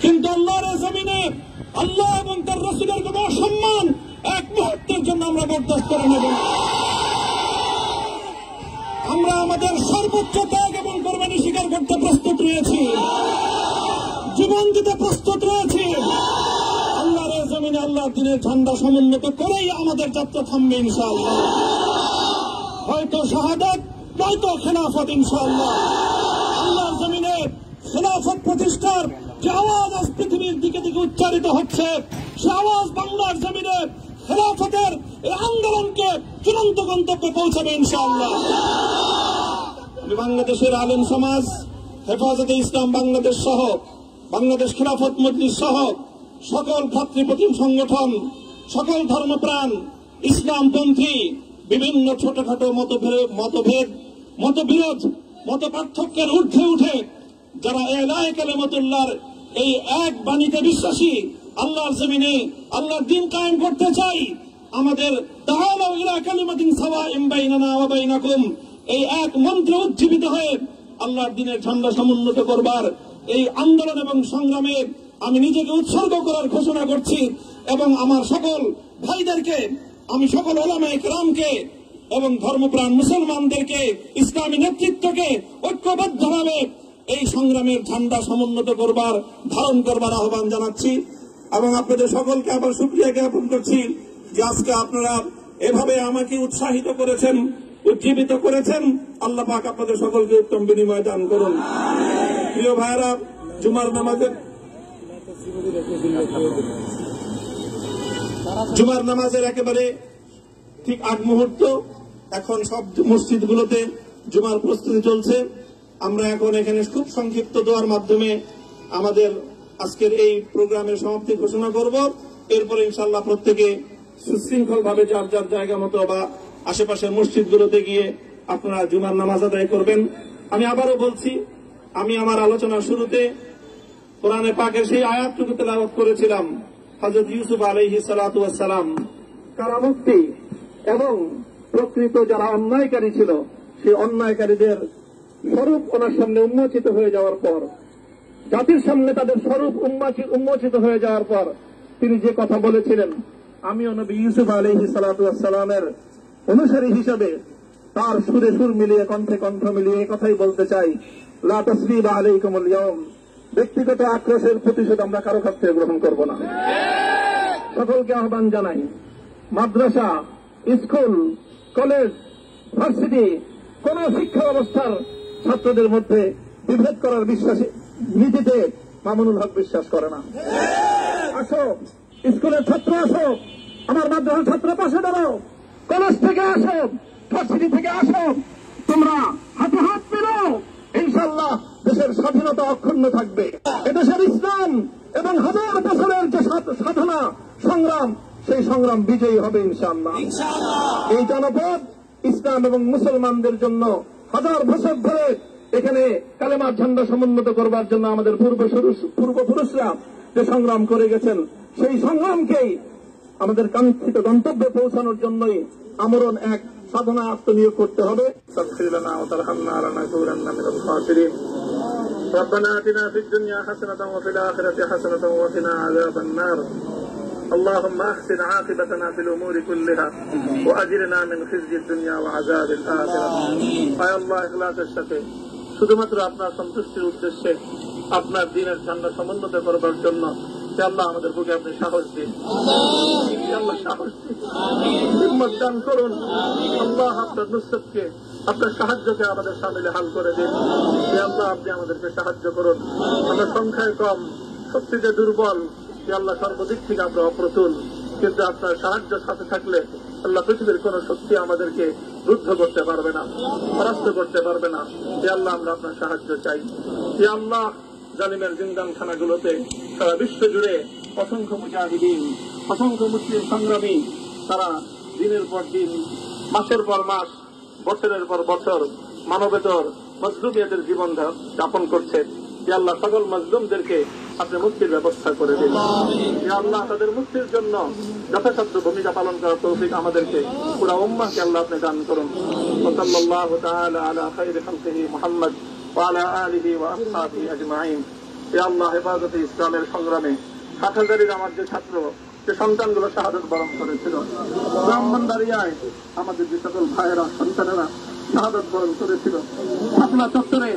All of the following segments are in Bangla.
কিন্তু আল্লাহর জমিনে আল্লাহ এবং তার রাসূলের কোন অসম্মান এক মুহূর্তের জন্য আমরা বরদাস্ত করে নেব না। আমরা আমাদের সর্বোচ্চ ত্যাগ এবং কোরবানি স্বীকার করতে প্রস্তুত রয়েছি, জীবন দিতে প্রস্তুত রয়েছি। আল্লাহর জমিনে আল্লাহর দ্বীনের ঝান্ডা সমুন্নত করেই আমাদের যাত্রা থামবে ইনশাআল্লাহ। হয়তো শাহাদাত, নয়তো খেলাফত ইনশাআল্লাহ। আল্লাহর জমিনে খেলাফত প্রতিষ্ঠার যে আওয়াজ আজ পৃথিবীর দিকে দিকে উচ্চারিত হচ্ছে, সে আওয়াজ বাংলার জমিনে খেলাফতের এই আন্দোলনকে চূড়ান্ত গন্তব্যে পৌঁছাবে ইনশাআল্লাহ। আমি বাংলাদেশের আলেম সমাজ, হেফাজতে ইসলাম বাংলাদেশ সহ বাংলাদেশ খেলাফত মজলিস সহ সকল ভ্রাতৃপ্রতিম সংগঠন, সকল ধর্মপ্রাণ, ইসলামপন্থী বিভিন্ন ছোটখাটো মতভেদ, মতবিরোধ, মত পার্থক্যের ঊর্ধ্বে উঠে যারা এলায়ে কালিমাতুল্লাহর এই এক বাণীতে বিশ্বাসী, আল্লাহর জমিনে আল্লাহর দ্বীন কায়েম করতে চাই, আমাদের তাআলাউ ইলা কালিমাতিন সাওয়াইন বাইনানা ওয়া বাইনাকুম এই এক মন্ত্রে উজ্জীবিত হয়ে আল্লাহর দ্বীনের ঝান্ডা সমুন্নত করবার এই আন্দোলন এবং সংগ্রামে আমি নিজেকে উৎসর্গ করার ঘোষণা করছি। এবং আমার সকল ভাইদেরকে, আমি সকল উলামায়ে কেরামকে এবং ধর্মপ্রাণ মুসলমানদেরকে, ইসলামী নেতৃত্বকে ঐক্যবদ্ধভাবে এই সংগ্রামের ঝান্ডা সমুন্নত করবার, ধারণ করবার আহ্বান জানাচ্ছি। এবং আপনাদের সকলকে আবার শুকরিয়া জ্ঞাপন করছি যে আজকে আপনারা এভাবে আমাকে উৎসাহিত করেছেন, উজ্জীবিত করেছেন। আল্লাহ পাক আপনাদের সকলকে উত্তম বিনিময় দান করুন। প্রিয় ভাইরা, জুমার নামাজের একেবারে ঠিক আগ মুহূর্ত, এখন সব মসজিদগুলোতে জুমার প্রস্তুতি চলছে। আমরা এখন এখানে খুব সংক্ষিপ্ত দোয়ার মাধ্যমে আমাদের আজকের এই প্রোগ্রামের সমাপ্তি ঘোষণা করব। এরপরে ইনশাআল্লাহ প্রত্যেকে সুশৃঙ্খল ভাবে যার যার জায়গা মতো বা আশেপাশের মসজিদগুলোতে গিয়ে আপনারা জুমার নামাজ আদায় করবেন। আমি আবারও বলছি, আমি আমার আলোচনার শুরুতে কোরআনে পাকের সেই আয়াতটুকু তেলাওয়াত করেছিলাম, হযরত ইউসুফ আলাইহিস সালাতু ওয়াস সালাম কারামুক্তি এবং প্রকৃত যারা অন্যায়কারী ছিল সেই অন্যায়কারীদের স্বরূপ ওনার সামনে উন্মোচিত হয়ে যাওয়ার পর, জাতির সামনে তাদের স্বরূপ উন্মোচিত হয়ে যাওয়ার পর তিনি যে কথা বলেছিলেন, আমিও নবী ইউসুফ আলাইহিস সালাতু ওয়াস সালামের অনুসারী হিসেবে তার সুরে সুর মিলিয়ে, কণ্ঠে কণ্ঠ মিলিয়ে এই কথাই বলতে চাই, লা তাসরিবা আলাইকুমুল ইয়াউম, ব্যক্তিগত আক্রোশের প্রতিশোধ আমরা কারো কাছ থেকে গ্রহণ করব না। সকলকে আহ্বান জানাই, মাদ্রাসা, স্কুল, কলেজ, ভার্সিটি, কোন শিক্ষা ব্যবস্থার ছাত্রদের মধ্যে বিভেদ করার বিশ্বাসী নীতিতে মামুনুল হক বিশ্বাস করে না। আসো, স্কুলের ছাত্র আসো, আমার মাদ্রাসার ছাত্র পাশে দাঁড়াও, কলেজ থেকে আসো, ভার্সিটি থেকে আসো, তোমরা হাতে হাত মিলাও, ইনশাআল্লাহ দেশের স্বাধীনতা অক্ষুণ্ণ থাকবে। এদেশের ইসলাম এবং হাজার বছরের যে সাধনা সংগ্রাম, সেই সংগ্রাম বিজয়ী হবে ইনশাআল্লাহ। এই জনপদ ইসলাম এবং মুসলমানদের জন্য হাজার বছর ধরে এখানে কালেমার ঝান্ডা সমুন্নত করবার জন্য আমাদের পূর্বপুরুষরা যে সংগ্রাম করে গেছেন, সেই সংগ্রামকেই আমাদের কাঙ্ক্ষিত গন্তব্যে পৌঁছানোর জন্যই আমরণ এক সাধনা আত্মনিয়োগ করতে হবে। ربنا آتنا في الدنيا حسنة وفي الآخرة حسنة وقنا عذاب النار اللهم أحسن عاقبتنا في الأمور كلها وأجرنا من خزي الدنيا وعذاب الآخرة আয় আল্লাহ, ইখলাসের সাথে শুধুমাত্র আপনার সন্তুষ্টির উদ্দেশ্যে আপনার দ্বীনের ঝান্ডা সমুন্নত করবার জন্য আল্লাহ আমাদের বুকে আপনি সাহস দিন, আল্লাহ সাহস দিন, হিম্মত দান করুন। আল্লাহ আপনার নুসরতকে, আপনার সাহায্যকে আমাদের সামিলে হাল করে দিন। আল্লাহ আপনি আমাদেরকে সাহায্য করুন। আমরা সংখ্যায় কম, শক্তিতে দুর্বল, আল্লাহ সর্বদিক থেকে আমরা অপ্রতুল, কিন্তু আপনার সাহায্য সাথে থাকলে আল্লাহ পৃথিবীর কোন শক্তি আমাদেরকে রুদ্ধ করতে পারবে না, পরাস্ত করতে পারবে না। আল্লাহ আমরা আপনার সাহায্য চাই। আল্লাহ জালিমের জিন্দানখানাগুলোতে সারা বিশ্ব জুড়ে অসংখ্য মুজাহিদিন, অসংখ্য মুসলিম সংগ্রামী, তারা দিনের পর দিন, মাসের পর মাস, বছরের পর বছর মানবেতর মজলুমিয়াতের জীবন যাপন করছে। যে আল্লাহ সকল মজলুমদেরকে আপনি মুক্তির ব্যবস্থা করে দিন। যে আল্লাহ তাদের মুক্তির জন্য যথাসাধ্য ভূমিকা পালন করার তৌফিক আমাদেরকে, পুরা উম্মাহকে আল্লাহ আপনি দান করুন। সাল্লাল্লাহু তাআলা আলা খায়রি খালকিহি মুহাম্মদ ওয়া আলা আলিহি ওয়া আসহাবিহি আজমাইন। এ আল্লাহ হেফাজতে ইসলামের সংগ্রামে হাটহাজারীর আমার যে ছাত্র যে সন্তানগুলো শাহাদাত বরণ করেছিল, ব্রাহ্মণবাড়িয়ায় আমাদের যে সকল ভাইয়েরা সন্তানেরা শাহাদাত বরণ করেছিল, শাপলা চত্বরে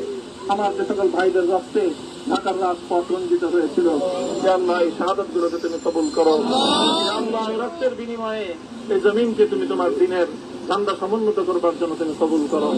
আমার যে সকল ভাইদের রক্তে ঢাকার রাজপথ রঞ্জিত হয়েছিল, যে আল্লাহ এই শাহাদাত গুলোকে তুমি কবুল করো। আল্লাহ রক্তের বিনিময়ে এই জমিনকে তুমি তোমার দিনের ঝান্ডা সমুন্নত করবার জন্য তুমি কবুল করো।